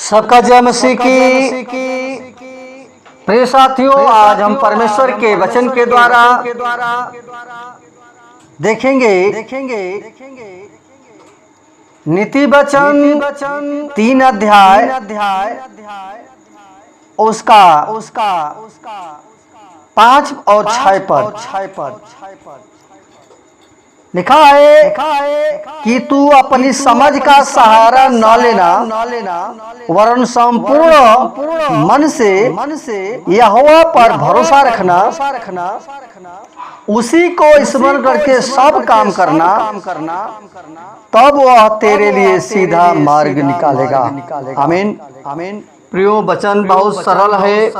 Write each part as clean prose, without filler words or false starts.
सबका जय मसीह की। प्रिय साथियों, आज हम परमेश्वर के वचन के द्वारा देखेंगे नीति वचन 3 अध्याय उसका 5 और 6 पद लिखा है कि तू अपनी समझ का सहारा न लेना वरन संपूर्ण मन से यहोवा पर भरोसा रखना, उसी को स्मरण करके सब काम करना, तब वह तेरे लिए सीधा मार्ग निकालेगा। आमीन आमीन। प्रियो, वचन बहुत सरल है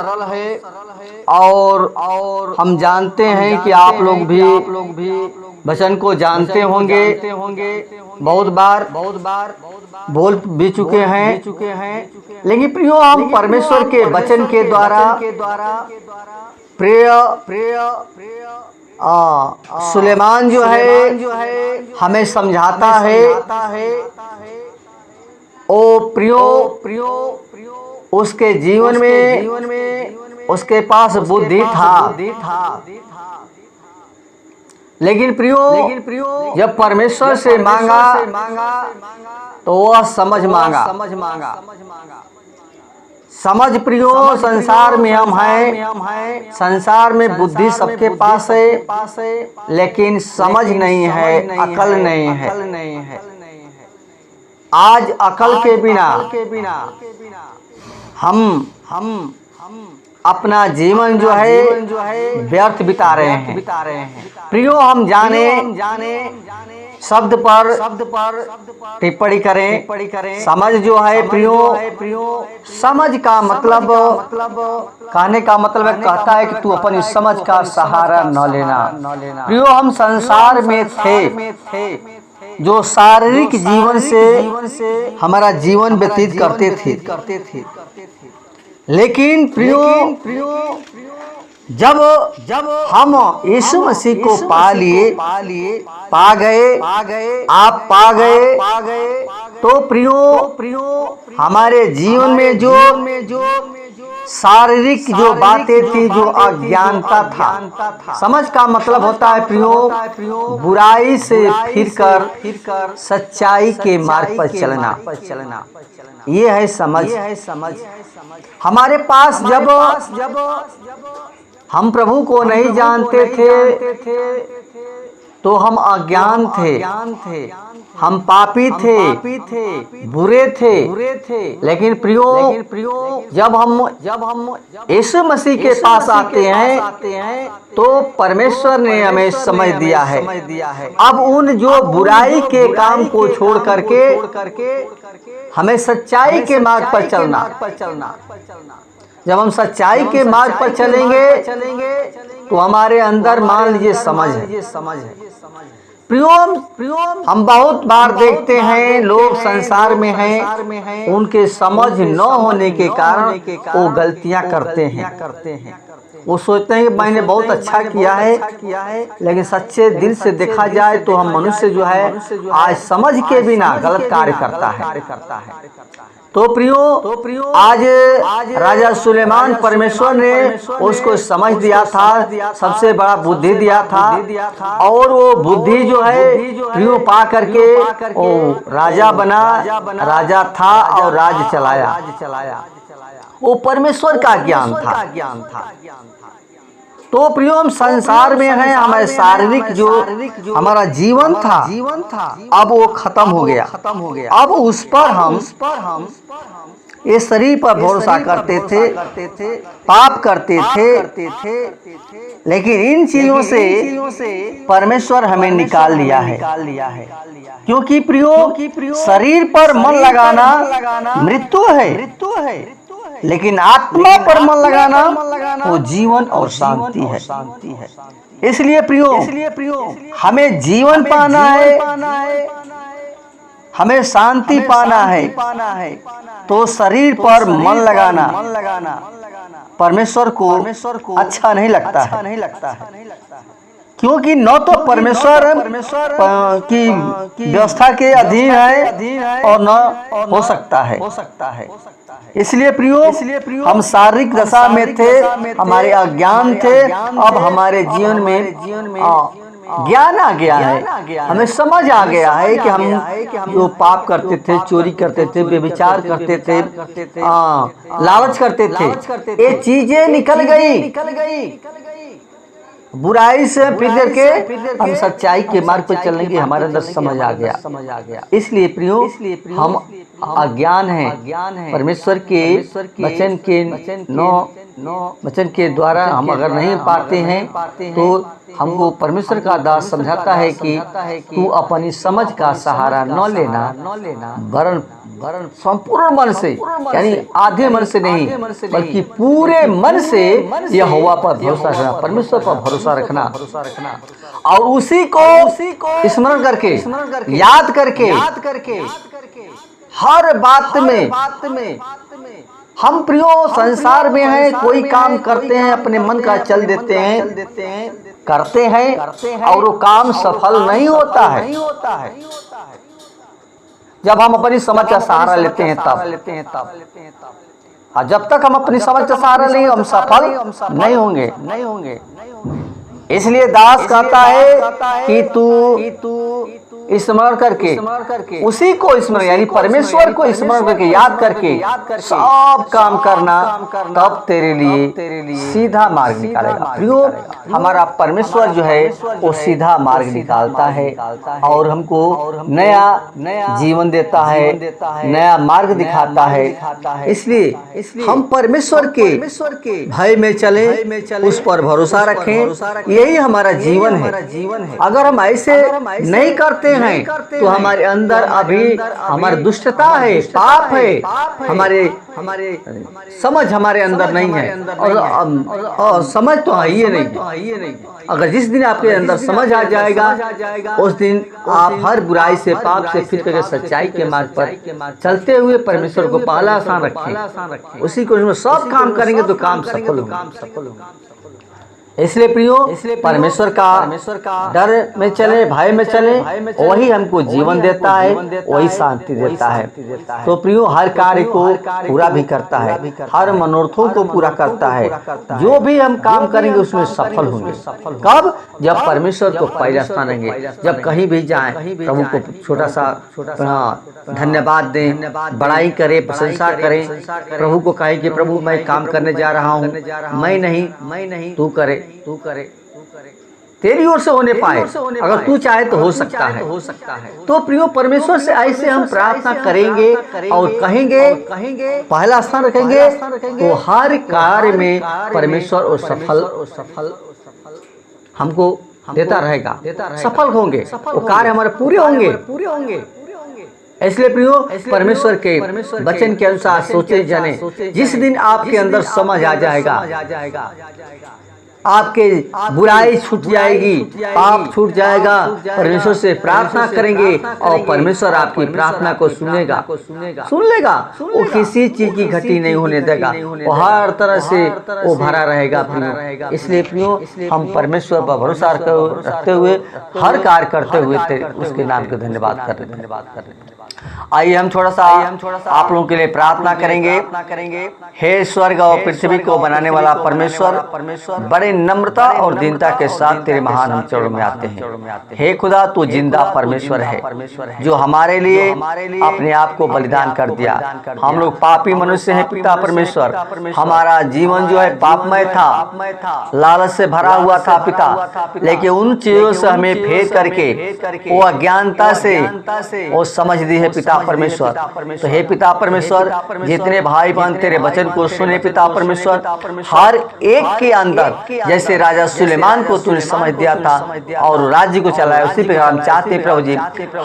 और हम जानते हैं कि आप लोग भी वचन को जानते होंगे, बहुत बार बोल भी चुके हैं। लेकिन प्रियो, हम परमेश्वर के वचन के द्वारा प्रिय सुलेमान जो है हमें समझाता है। ओ प्रियो, उसके जीवन में उसके पास बुद्धि था, लेकिन प्रियो जब परमेश्वर से मांगा तो वह समझ मांगा। समझ प्रियो, संसार में हम हैं, संसार में बुद्धि सबके पास है, लेकिन समझ नहीं है, अकल नहीं है। आज अकल के बिना हम अपना जीवन जो है व्यर्थ बिता रहे हैं। प्रियो, हम जाने शब्द पर टिप्पणी करें। समझ जो है प्रियो, समझ का मतलब कहने का मतलब है, कहता है कि तू अपनी समझ का सहारा न लेना। प्रियो, हम संसार में थे जो शारीरिक जीवन से हमारा जीवन व्यतीत करते थे, लेकिन प्रियो जब हम यीशु मसीह को पा गए, आप पा गए, तो प्रियो हमारे जीवन में जो शारीरिक जो बातें थी, जो अज्ञानता था, समझ का मतलब होता है प्रियो बुराई से फिरकर सच्चाई के मार्ग पर चलना। ये है समझ। हमारे पास जब हम प्रभु को नहीं जानते थे तो हम अज्ञान थे, हम पापी थे, बुरे थे। लेकिन प्रियो जब हम यीशु मसीह के पास आते हैं तो परमेश्वर ने हमें समझ दिया है। अब उन जो बुराई के काम को छोड़ करके हमें सच्चाई के मार्ग पर चलना। जब हम सच्चाई के मार्ग पर चलेंगे तो हमारे अंदर मान लीजिए समझ है। प्रियो, हम बहुत बार देखते हैं लोग संसार में हैं, उनके समझ न होने के कारण वो गलतियां करते हैं। वो सोचते हैं कि मैंने बहुत अच्छा किया है, लेकिन सच्चे दिल से देखा जाए तो हम मनुष्य जो है आज समझ के बिना गलत कार्य करता है। तो प्रियो आज राजा सुलेमान, परमेश्वर ने उसको समझ दिया था, सबसे बड़ा बुद्धि दिया था, और वो बुद्धि जो है प्रियो पा करके वो राजा बना, राजा था और राज चलाया। वो परमेश्वर का ज्ञान था। तो प्रियो, हम संसार में हैं, हमारे शारीरिक जो हमारा जीवन था अब वो खत्म हो गया। अब उस पर हम इस शरीर पर भरोसा करते थे, पाप करते थे, लेकिन इन चीजों से परमेश्वर हमें निकाल लिया है। क्योंकि प्रियो शरीर पर मन लगाना मृत्यु है, लेकिन आत्मा पर मन लगाना वो जीवन और शांति है। इसलिए प्रियो हमें जीवन पाना है, हमें शांति पाना है, तो शरीर पर मन लगाना परमेश्वर को अच्छा नहीं लगता है। क्योंकि न तो परमेश्वर की व्यवस्था के अधीन है और न हो सकता है। इसलिए प्रियो, हम शारीरिक दशा में थे, हमारे अज्ञान थे, अब हमारे जीवन में ज्ञान आ गया है, हमें समझ आ गया है कि हम जो पाप करते थे, चोरी करते थे, व्यभिचार करते थे, लालच करते थे, ये चीजें निकल गई। बुराई से फिर करके हम सच्चाई के मार्ग पर चलने की हमारे अंदर समझ आ गया। इसलिए प्रियो, हम अज्ञान हैं, परमेश्वर के वचन के वचन के द्वारा हम अगर नहीं पाते हैं तो हमको परमेश्वर का दास समझाता है कि तू अपनी समझ का सहारा न लेना, वरन संपूर्ण मन से, यानी आधे मन से नहीं बल्कि पूरे मन से यहोवा पर भरोसा रखना, परमेश्वर पर भरोसा रखना, और उसी को स्मरण करके, याद करके हर बात में हम प्रियो संसार में हैं, कोई काम करते हैं, अपने मन का चल देते हैं, करते हैं और वो काम सफल नहीं होता है। जब हम अपनी समझ का सहारा लेते हैं तब, और जब तक हम अपनी समझ का सहारा लेंगे हम सफल नहीं होंगे। इसलिए दास कहता है कि तू स्मरण करके, उसी को स्मरण, यानी परमेश्वर को स्मरण करके, याद करके सब काम करना, तब तेरे लिए सीधा मार्ग निकालेगा। प्रियो, हमारा परमेश्वर जो है वो सीधा मार्ग निकालता है और हमको नया जीवन देता है, नया मार्ग दिखाता है। इसलिए हम परमेश्वर के भय में चले, उस पर भरोसा रखें, यही हमारा जीवन है। अगर हम ऐसे नहीं करते हैं तो हमारे अंदर अभी हमारी दुष्टता है, पाप है, हमारे समझ हमारे अंदर नहीं है, और समझ तो है ही नहीं। अगर जिस दिन आपके अंदर समझ आ जाएगा, उस दिन आप हर बुराई से, पाप से फिर करके सच्चाई के मार्ग पर चलते हुए परमेश्वर को पहला स्थान रखें, उसी को सब काम करेंगे तो काम सफल होगा। इसलिए प्रियो, परमेश्वर का डर में चले, भय में चले, वही हमको जीवन देता है, वही शांति देता है। तो प्रियो, हर कार्य को पूरा भी करता है, हर मनोरथों को पूरा करता है। जो भी हम काम करेंगे उसमें सफल होंगे। कब? जब परमेश्वर को पहला स्थान देंगे। जब कहीं भी जाएं, प्रभु को छोटा सा धन्यवाद दें, बड़ाई करें, प्रशंसा करें, प्रभु को कहें कि प्रभु मैं काम करने जा रहा हूँ, मैं नहीं तू करे, तेरी ओर से होने पाए। अगर तू चाहे तो हो सकता है। तो प्रियो, परमेश्वर से ऐसे हम प्रार्थना करेंगे और कहेंगे, पहला स्थान रखेंगे, तो हर कार्य में परमेश्वर और सफल हमको देता रहेगा, सफल होंगे, वो कार्य हमारे पूरे होंगे। इसलिए प्रियो, परमेश्वर के वचन के अनुसार सोचे जाने। जिस दिन आपके अंदर समझ आ जाएगा, आपके बुराई छूट जाएगी, पाप छूट जाएगा, परमेश्वर से प्रार्थना करेंगे और परमेश्वर आपकी प्रार्थना को सुन लेगा। वो किसी चीज की घटी नहीं होने देगा, वो हर तरह से वो भरा रहेगा प्रियो। इसलिए प्रियो, हम परमेश्वर पर भरोसा रखते हुए हर कार्य करते हुए उसके नाम के धन्यवाद कर रहे। आइए हम थोड़ा सा आप लोगों के लिए प्रार्थना करेंगे। हे स्वर्ग और पृथ्वी को बनाने वाला परमेश्वर, बड़े नम्रता और दीनता के साथ तेरे महान हम चरणों में आते हैं। हे खुदा, तू जिंदा परमेश्वर है, जो हमारे लिए अपने आप को बलिदान कर दिया। हम लोग पापी मनुष्य हैं पिता परमेश्वर, हमारा जीवन जो है पापमय था, लालच से भरा हुआ था पिता, लेकिन उन चीजों से हमें फेर करके, वो अज्ञानता से वो समझ दी है पिता परमेश्वर। तो हे पिता परमेश्वर, जितने भाई बहन तेरे वचन को सुने पिता परमेश्वर, हर एक के अंदर जैसे राजा सुलेमान को तूने समझ दिया था और राज्य को चलाया, उसी प्रकार हम चाहते प्रभु जी,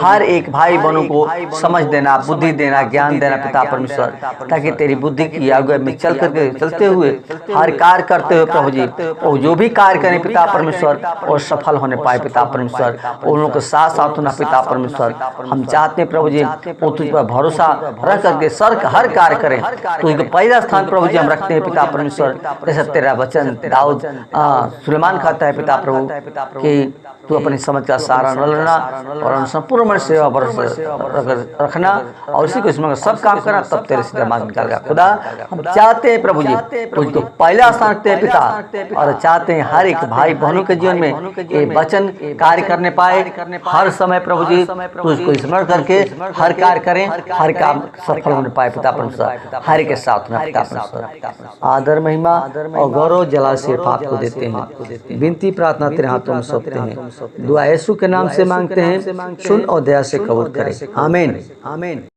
हर एक भाई बहनों को समझ देना, बुद्धि देना, ज्ञान देना पिता परमेश्वर, ताकि तेरी बुद्धि की आगे में चलते हुए हर कार्य करते हुए प्रभु जी, और जो भी कार्य करें पिता परमेश्वर और सफल होने पाए पिता परमेश्वर, उन लोगों के साथ साथ होना पिता परमेश्वर। हम चाहते हैं प्रभु जी, वो तुझ पर भरोसा रख करके सर हर कार्य करें। तुझको पहला स्थान प्रभु जी हम रखते हैं पिता परमेश्वर। जैसे तेरा वचन दाऊद सुलेमान कहता है पिता प्रभु कि तू अपनी समझ का सहारा न लेना और संपूर्ण मन सेवा रखना और उसी को इसमें सब काम करना, तब तेरे सीधा मार्ग निकालेगा। खुदा हम चाहते हैं प्रभु जी तुझको पहला स्थान रखते हैं पिता, और चाहते हैं हर एक भाई बहनों के जीवन में ये वचन कार्य करने पाए। हर समय प्रभु जी तुझको स्मरण करके हर कार्य करें, हर काम सफल होने पाए पिता परमेश्वर। हर एक के साथ में पिता परमेश्वर आदर महिमा और गौरव जला सिर्फ आपको देते हैं। विनती प्रार्थना तेरे हाथों में सौंपते हैं। दुआ यीशु के नाम से मांगते हैं, सुन और दया से कबूल करें। आमीन आमीन।